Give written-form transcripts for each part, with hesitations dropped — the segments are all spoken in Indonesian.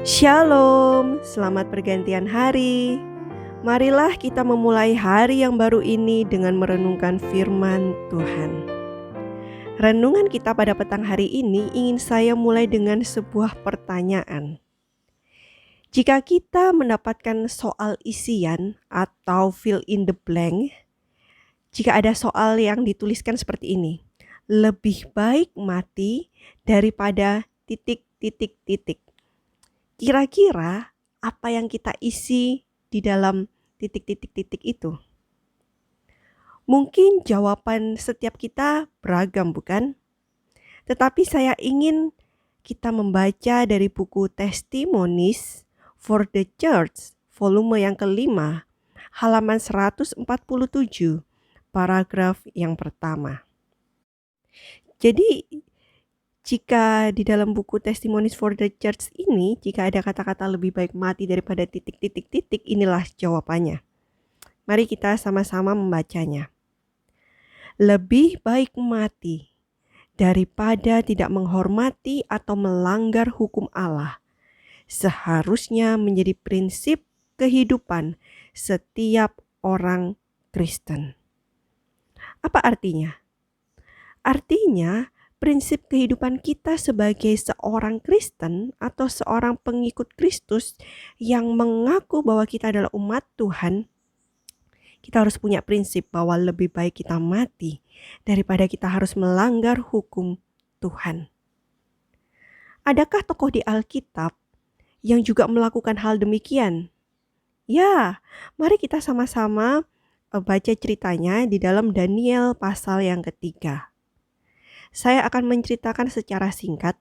Shalom, selamat pergantian hari. Marilah kita memulai hari yang baru ini dengan merenungkan firman Tuhan. Renungan kita pada petang hari ini ingin saya mulai dengan sebuah pertanyaan. Jika kita mendapatkan soal isian atau fill in the blank, jika ada soal yang dituliskan seperti ini, lebih baik mati daripada titik. Kira-kira apa yang kita isi di dalam titik itu? Mungkin jawaban setiap kita beragam, bukan? Tetapi saya ingin kita membaca dari buku Testimonies for the Church, volume yang kelima, halaman 147, paragraf yang pertama. Jadi, jika di dalam buku Testimonies for the Church ini, jika ada kata-kata lebih baik mati daripada titik, inilah jawabannya. Mari kita sama-sama membacanya. Lebih baik mati daripada tidak menghormati atau melanggar hukum Allah. Seharusnya menjadi prinsip kehidupan setiap orang Kristen. Apa artinya? Artinya, prinsip kehidupan kita sebagai seorang Kristen atau seorang pengikut Kristus yang mengaku bahwa kita adalah umat Tuhan, kita harus punya prinsip bahwa lebih baik kita mati daripada kita harus melanggar hukum Tuhan. Adakah tokoh di Alkitab yang juga melakukan hal demikian? Ya, mari kita sama-sama baca ceritanya di dalam Daniel pasal yang ketiga. Saya akan menceritakan secara singkat.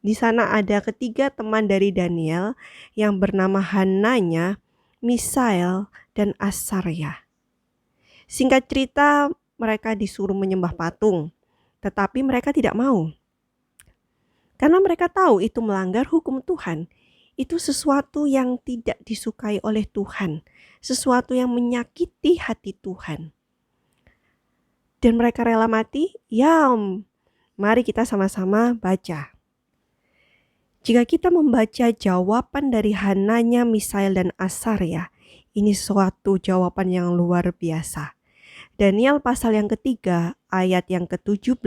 Di sana ada ketiga teman dari Daniel yang bernama Hananya, Misael, dan Azarya. Singkat cerita, mereka disuruh menyembah patung, tetapi mereka tidak mau. Karena mereka tahu itu melanggar hukum Tuhan. Itu sesuatu yang tidak disukai oleh Tuhan, sesuatu yang menyakiti hati Tuhan. Dan mereka rela mati? Ya, mari kita sama-sama baca. Jika kita membaca jawaban dari Hananya, Misael, dan Azarya, ini suatu jawaban yang luar biasa. Daniel pasal yang ketiga, ayat yang ke-17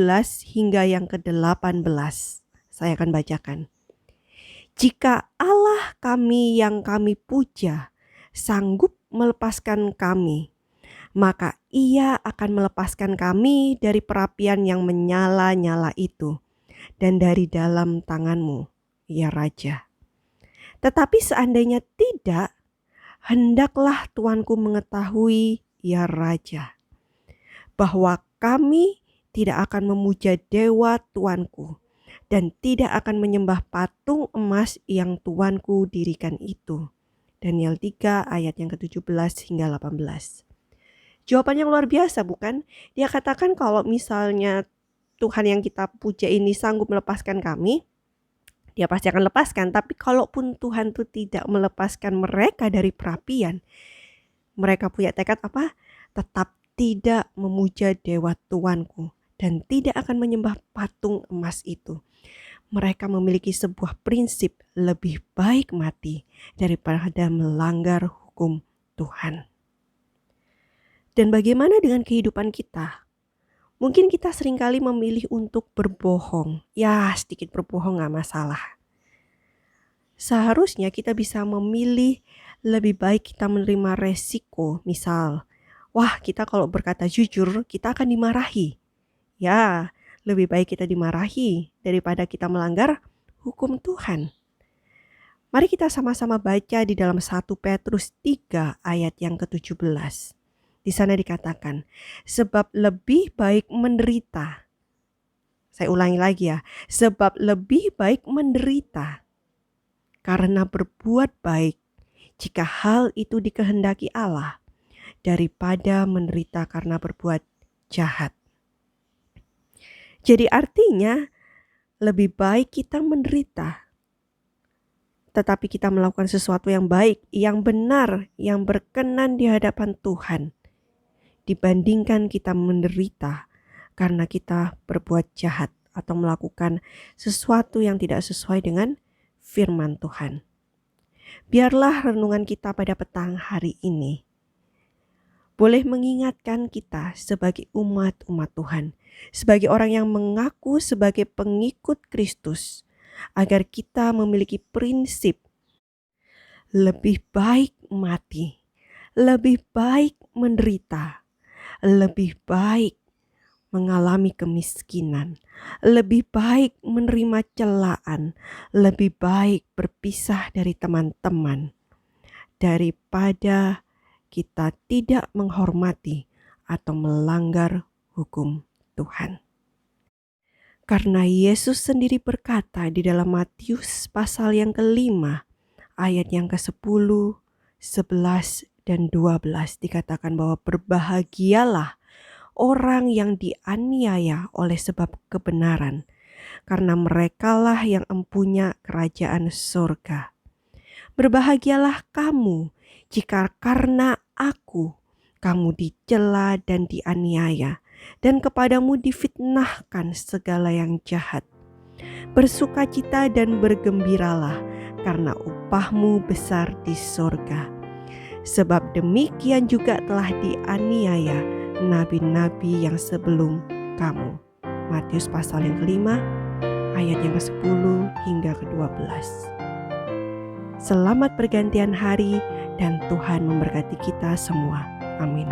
hingga yang ke-18. Saya akan bacakan. Jika Allah kami yang kami puja sanggup melepaskan kami, maka Ia akan melepaskan kami dari perapian yang menyala-nyala itu dan dari dalam tanganmu, ya Raja. Tetapi seandainya tidak, hendaklah Tuanku mengetahui, ya Raja, bahwa kami tidak akan memuja dewa Tuanku dan tidak akan menyembah patung emas yang Tuanku dirikan itu. Daniel 3 ayat yang ke-17 hingga 18. Jawaban yang luar biasa, bukan? Dia katakan kalau misalnya Tuhan yang kita puja ini sanggup melepaskan kami, Dia pasti akan lepaskan. Tapi kalaupun Tuhan itu tidak melepaskan mereka dari perapian, mereka punya tekad apa? Tetap tidak memuja dewa Tuanku dan tidak akan menyembah patung emas itu. Mereka memiliki sebuah prinsip lebih baik mati daripada melanggar hukum Tuhan. Dan bagaimana dengan kehidupan kita? Mungkin kita seringkali memilih untuk berbohong. Ya, sedikit berbohong gak masalah. Seharusnya kita bisa memilih lebih baik kita menerima resiko. Misal, wah kita kalau berkata jujur kita akan dimarahi. Ya, lebih baik kita dimarahi daripada kita melanggar hukum Tuhan. Mari kita sama-sama baca di dalam 1 Petrus 3 ayat yang ke-17. Di sana dikatakan, sebab lebih baik menderita. Saya ulangi lagi ya, sebab lebih baik menderita karena berbuat baik jika hal itu dikehendaki Allah daripada menderita karena berbuat jahat. Jadi artinya lebih baik kita menderita tetapi kita melakukan sesuatu yang baik, yang benar, yang berkenan di hadapan Tuhan dibandingkan kita menderita karena kita berbuat jahat atau melakukan sesuatu yang tidak sesuai dengan firman Tuhan. Biarlah renungan kita pada petang hari ini boleh mengingatkan kita sebagai umat-umat Tuhan, sebagai orang yang mengaku sebagai pengikut Kristus, agar kita memiliki prinsip lebih baik mati, lebih baik menderita, lebih baik mengalami kemiskinan, lebih baik menerima celaan, lebih baik berpisah dari teman-teman, daripada kita tidak menghormati atau melanggar hukum Tuhan. Karena Yesus sendiri berkata di dalam Matius pasal yang ke-5 ayat yang ke-10, 11, dan 12 dikatakan bahwa berbahagialah orang yang dianiaya oleh sebab kebenaran, karena merekalah yang empunya kerajaan surga. Berbahagialah kamu jika karena aku kamu dicela dan dianiaya, dan kepadamu difitnahkan segala yang jahat. Bersukacita dan bergembiralah, karena upahmu besar di sorga. Sebab demikian juga telah dianiaya nabi-nabi yang sebelum kamu. Matius pasal yang ke-5 ayat yang ke-10 hingga ke-12. Selamat pergantian hari dan Tuhan memberkati kita semua. Amin.